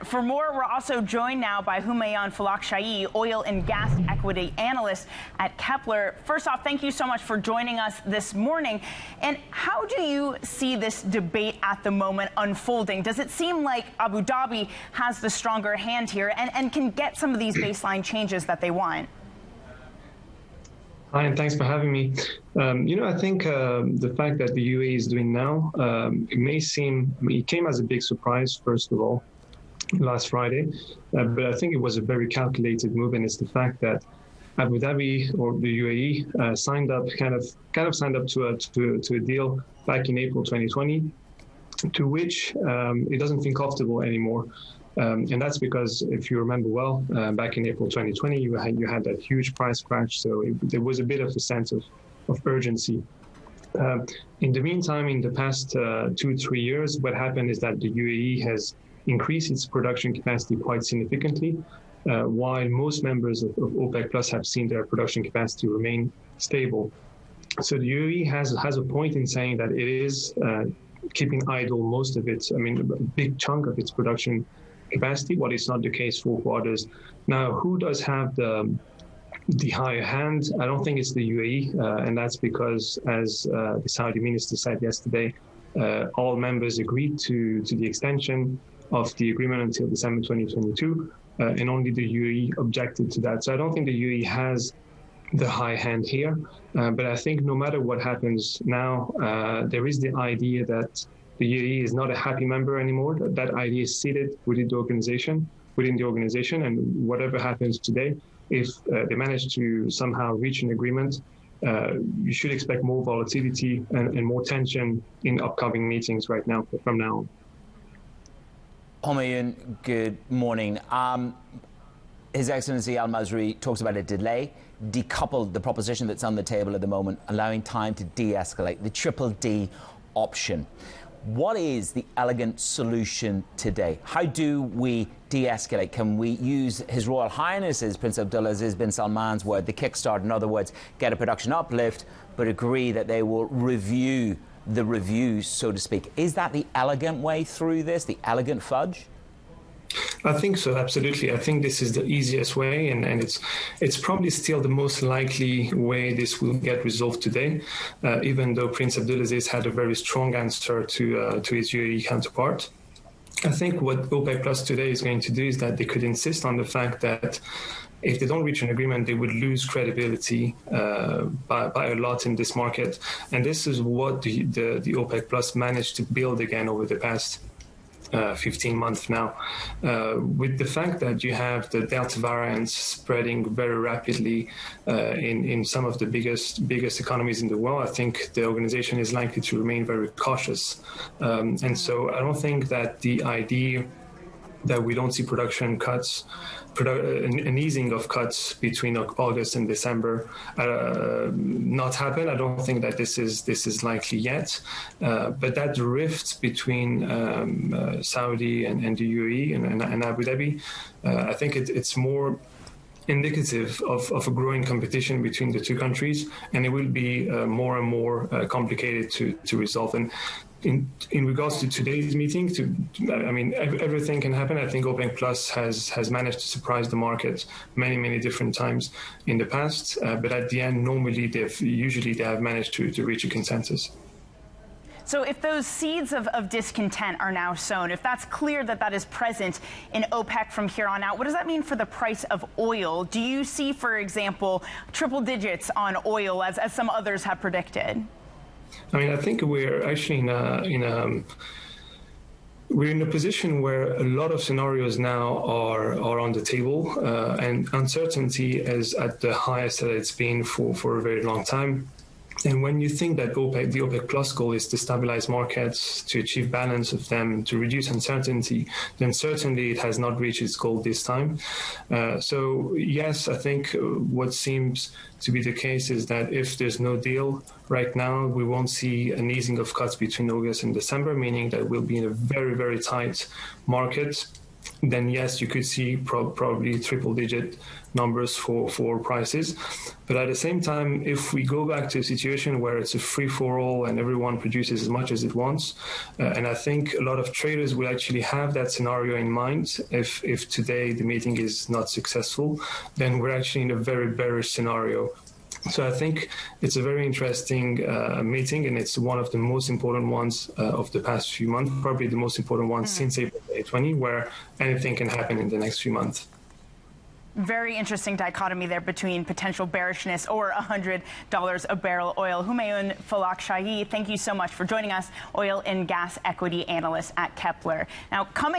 For more, we're also joined now by Homayoun Falakshahi, oil and gas equity analyst at Kpler. First off, thank you so much for joining us this morning. And how do you see this debate at the moment unfolding? Does it seem like Abu Dhabi has the stronger hand here and can get some of these baseline changes that they want? Hi, and thanks for having me. I think the fact that the UAE is doing now, it came as a big surprise, first of all, last Friday. But I think it was a very calculated move, and it's the fact that Abu Dhabi or the UAE signed up to a deal back in April 2020, to which it doesn't feel comfortable anymore. And that's because, if you remember well, back in April 2020, you had that huge price crash. So there was a bit of a sense of urgency. In the meantime, in the past 2-3 years, what happened is that the UAE has increased its production capacity quite significantly, while most members of OPEC Plus have seen their production capacity remain stable. So the UAE has a point in saying that it is keeping idle most of its, a big chunk of its production capacity, what is not the case for others. Now, who does have the higher hand? I don't think it's the UAE, and that's because, as the Saudi minister said yesterday, all members agreed to the extension of the agreement until December 2022, and only the UAE objected to that. So I don't think the UAE has the high hand here, but I think no matter what happens now, there is the idea that the UAE is not a happy member anymore. That idea is seated within the organization, and whatever happens today, if they manage to somehow reach an agreement, you should expect more volatility and more tension in upcoming meetings from now on. Homayoun, good morning. His Excellency Al-Masri talks about a delay, decoupled the proposition that's on the table at the moment, allowing time to de-escalate, the triple D option. What is the elegant solution today? How do we de-escalate? Can we use His Royal Highness's Prince Abdulaziz bin Salman's word, the kickstart, in other words, get a production uplift, but agree that they will review the reviews, so to speak? Is that the elegant way through this, the elegant fudge? I think so, absolutely. I think this is the easiest way, and it's probably still the most likely way this will get resolved today, even though Prince Abdulaziz had a very strong answer to his UAE counterpart. I think what OPEC Plus today is going to do is that they could insist on the fact that if they don't reach an agreement, they would lose credibility by a lot in this market. And this is what the OPEC Plus managed to build again over the past 15 months now, with the fact that you have the Delta variant spreading very rapidly in some of the biggest economies in the world. I think the organization is likely to remain very cautious. And so I don't think that the idea that we don't see production cuts, an easing of cuts between August and December not happen. I don't think that this is likely yet. But that rift between Saudi and the UAE and Abu Dhabi, I think it's more indicative of a growing competition between the two countries, and it will be more and more complicated to resolve. And in regards to today's meeting, everything can happen. I think OPEC Plus has managed to surprise the market many different times in the past, but at the end, normally they have managed to reach a consensus. So if those seeds of discontent are now sown, if that's clear that is present in OPEC from here on out, what does that mean for the price of oil? Do you see, for example, triple digits on oil as some others have predicted? I think we're actually we're in a position where a lot of scenarios now are on the table, and uncertainty is at the highest that it's been for a very long time. And when you think that the OPEC Plus goal is to stabilize markets, to achieve balance of them, to reduce uncertainty, then certainly it has not reached its goal this time. So yes, I think what seems to be the case is that if there's no deal right now, we won't see an easing of cuts between August and December, meaning that we'll be in a very tight market. then yes, you could see probably triple-digit numbers for prices. But at the same time, if we go back to a situation where it's a free-for-all and everyone produces as much as it wants, and I think a lot of traders will actually have that scenario in mind, if today the meeting is not successful, then we're actually in a very bearish scenario. So I think it's a very interesting meeting, and it's one of the most important ones of the past few months, probably the most important one since April 2020, where anything can happen in the next few months. Very interesting dichotomy there between potential bearishness or $100 a barrel oil. Homayoun Falakshahi, thank you so much for joining us, oil and gas equity analyst at Kpler. Now, coming